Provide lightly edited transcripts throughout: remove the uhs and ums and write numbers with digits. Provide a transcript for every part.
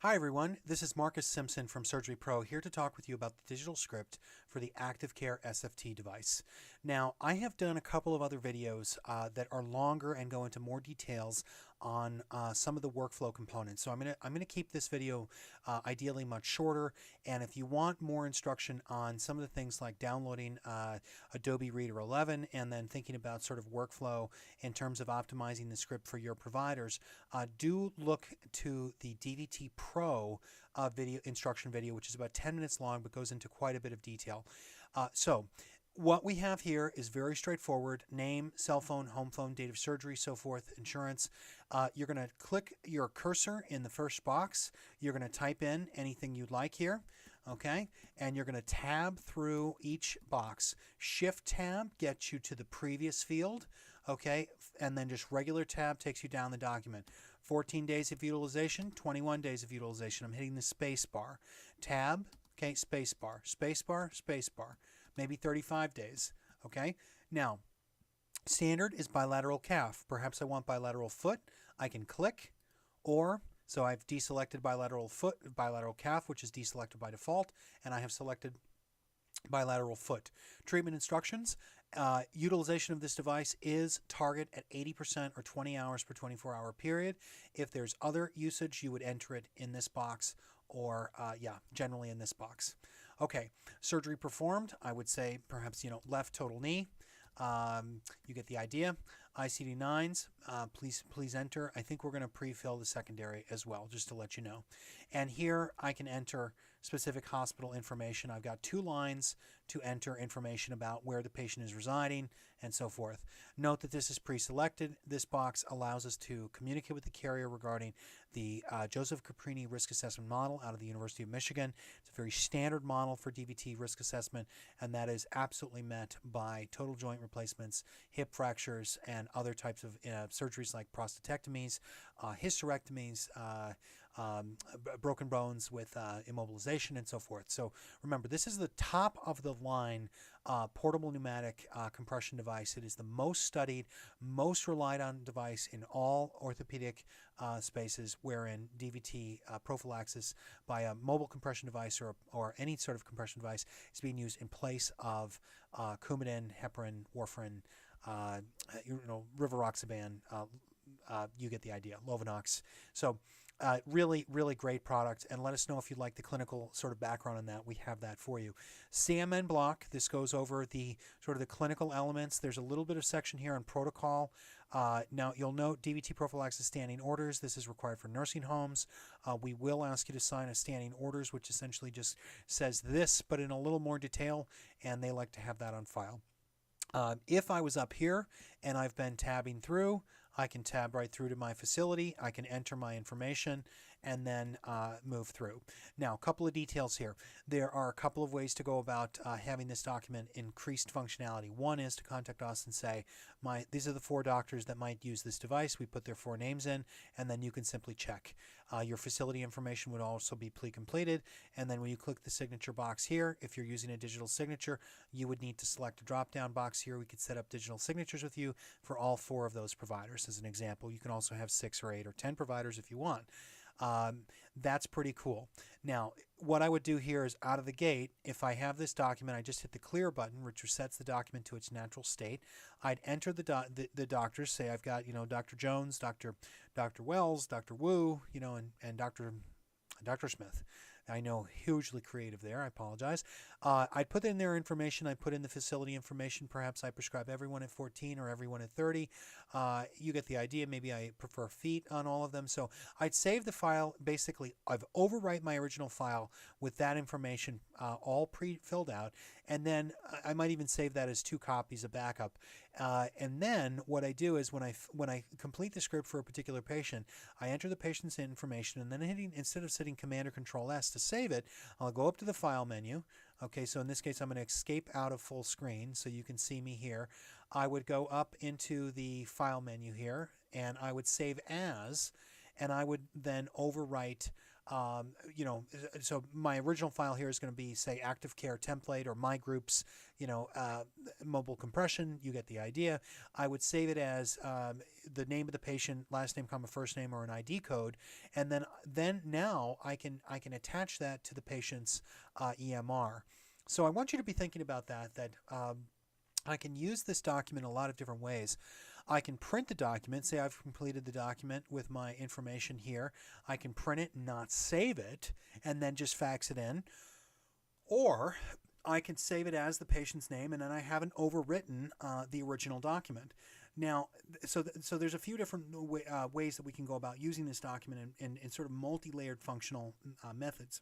Hi everyone, this is Marcus Simpson from Surgery Pro here to talk with you about the digital script for the ActiveCare+S.F.T device. Now, I have done a couple of other videos that are longer and go into more details on some of the workflow components. So I'm gonna keep this video ideally much shorter, and if you want more instruction on some of the things like downloading Adobe Reader 11 and then thinking about sort of workflow in terms of optimizing the script for your providers, do look to the DVT Pro video instruction video, which is about 10 minutes long but goes into quite a bit of detail. So what we have here is very straightforward: name, cell phone, home phone, date of surgery, so forth, insurance. You're going to click your cursor in the first box. You're going to type in anything you'd like here, okay? And you're going to tab through each box. Shift tab gets you to the previous field, okay? And then just regular tab takes you down the document. 14 days of utilization, 21 days of utilization. I'm hitting the space bar. Tab, okay, space bar, space bar, space bar. Maybe 35 days, okay? Now, standard is bilateral calf. Perhaps I want bilateral foot. I can click, or, so I've deselected bilateral foot, bilateral calf, which is deselected by default, and I have selected bilateral foot. Treatment instructions. Utilization of this device is target at 80% or 20 hours per 24-hour period. If there's other usage, you would enter it in this box, or generally in this box. Okay, surgery performed. I would say perhaps, left total knee. You get the idea. ICD-9s, please enter. I think we're going to pre-fill the secondary as well, just to let you know. And here I can enter specific hospital information. I've got 2 lines to enter information about where the patient is residing and so forth. Note that this is pre-selected. This box allows us to communicate with the carrier regarding the Joseph Caprini risk assessment model out of the University of Michigan. It's a very standard model for DVT risk assessment, and that is absolutely met by total joint replacements, hip fractures, and other types of surgeries like prostatectomies, hysterectomies, broken bones with immobilization, and so forth. So remember, this is the top of the line portable pneumatic compression device. It is the most studied, most relied on device in all orthopedic spaces wherein DVT prophylaxis by a mobile compression device or any sort of compression device is being used in place of Coumadin, heparin, warfarin, rivaroxaban. You get the idea. Lovenox. So really, really great product, and let us know if you'd like the clinical sort of background on that. We have that for you. CMN block. This goes over the sort of the clinical elements. There's a little bit of section here on protocol. Now, you'll note DVT prophylaxis standing orders. This is required for nursing homes. We will ask you to sign a standing orders, which essentially just says this, but in a little more detail, and they like to have that on file. If I was up here and I've been tabbing through, I can tab right through to my facility. I can enter my information and then move through. Now, a couple of details here. There are a couple of ways to go about having this document increased functionality. One is to contact us and say, these are the 4 doctors that might use this device. We put their 4 names in, and then you can simply check. Your facility information would also be pre-completed, and then when you click the signature box here, if you're using a digital signature, you would need to select a drop-down box here. We could set up digital signatures with you for all 4 of those providers. As an example, you can also have 6 or 8 or 10 providers if you want. That's pretty cool. Now, what I would do here is out of the gate, if I have this document, I just hit the clear button, which resets the document to its natural state. I'd enter the doctors, say I've got, Dr. Jones, Dr. Wells, Dr. Wu, and Dr. Smith. I know, hugely creative there. I apologize. I'd put in their information. I put in the facility information. Perhaps I prescribe everyone at 14 or everyone at 30. You get the idea. Maybe I prefer feet on all of them. So I'd save the file. Basically, I've overwrite my original file with that information all pre-filled out. And then I might even save that as 2 copies of backup. And then what I do is when I complete the script for a particular patient, I enter the patient's information, and then instead of hitting Command or Control S to save it, I'll go up to the File menu. Okay, so in this case, I'm going to escape out of full screen so you can see me here. I would go up into the File menu here, and I would save as, and I would then overwrite You know, so my original file here is going to be, say, ActiveCare template or my groups, you know, mobile compression. You get the idea. I would save it as the name of the patient, last name, comma, first name, or an ID code, and then now I can attach that to the patient's EMR. So I want you to be thinking about that. I can use this document in a lot of different ways. I can print the document, say I've completed the document with my information here. I can print it, not save it, and then just fax it in. Or I can save it as the patient's name, and then I haven't overwritten the original document. Now, so there's a few different ways that we can go about using this document in sort of multi-layered functional methods.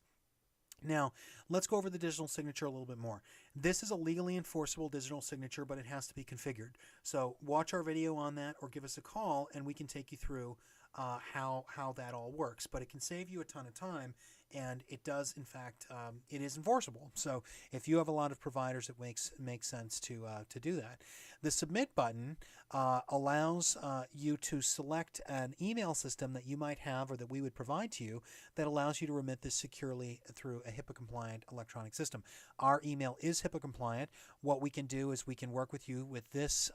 Now, let's go over the digital signature a little bit more. This is a legally enforceable digital signature, but it has to be configured. So watch our video on that or give us a call, and we can take you through how that all works. But it can save you a ton of time, and it does, in fact, it is enforceable. So if you have a lot of providers, it makes sense to do that. The submit button allows you to select an email system that you might have or that we would provide to you that allows you to remit this securely through a HIPAA-compliant electronic system. Our email is HIPAA-compliant. What we can do is we can work with you with this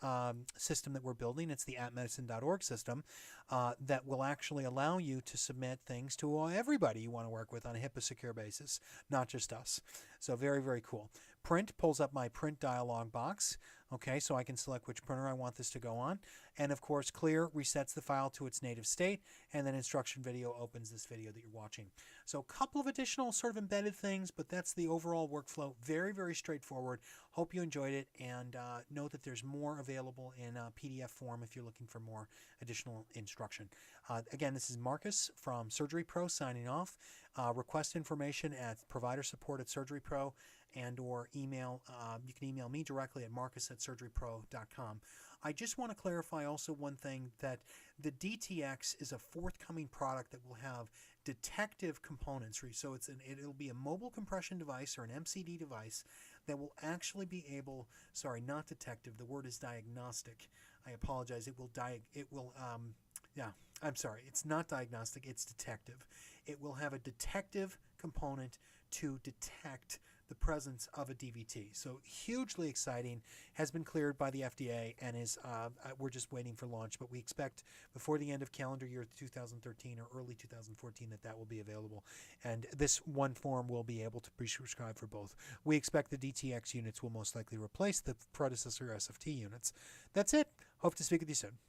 system that we're building. It's the atmedicine.org system that will actually allow you to submit things to everybody you want to work with on a HIPAA secure basis, not just us. So very, very cool. Print pulls up my print dialog box. Okay, so I can select which printer I want this to go on. And of course, clear resets the file to its native state, and then instruction video opens this video that you're watching. So a couple of additional sort of embedded things, but that's the overall workflow. Very, very straightforward. Hope you enjoyed it, and note that there's more available in PDF form if you're looking for more additional instruction. Again, this is Marcus from Surgery Pro signing off. Request information at provider support at Surgery Pro, and or email. You can email me directly at marcus@surgerypro.com. I just want to clarify also one thing, that the DTX is a forthcoming product that will have detective components. So it'll be a mobile compression device or an MCD device that will actually be able, sorry, not detective, the word is diagnostic. I apologize. Yeah, I'm sorry. It's not diagnostic, it's detective. It will have a detective component to detect the presence of a DVT. So hugely exciting, has been cleared by the FDA, and is we're just waiting for launch, but we expect before the end of calendar year 2013 or early 2014 that will be available. And this one form will be able to be prescribed for both. We expect the DTX units will most likely replace the predecessor SFT units. That's it. Hope to speak with you soon.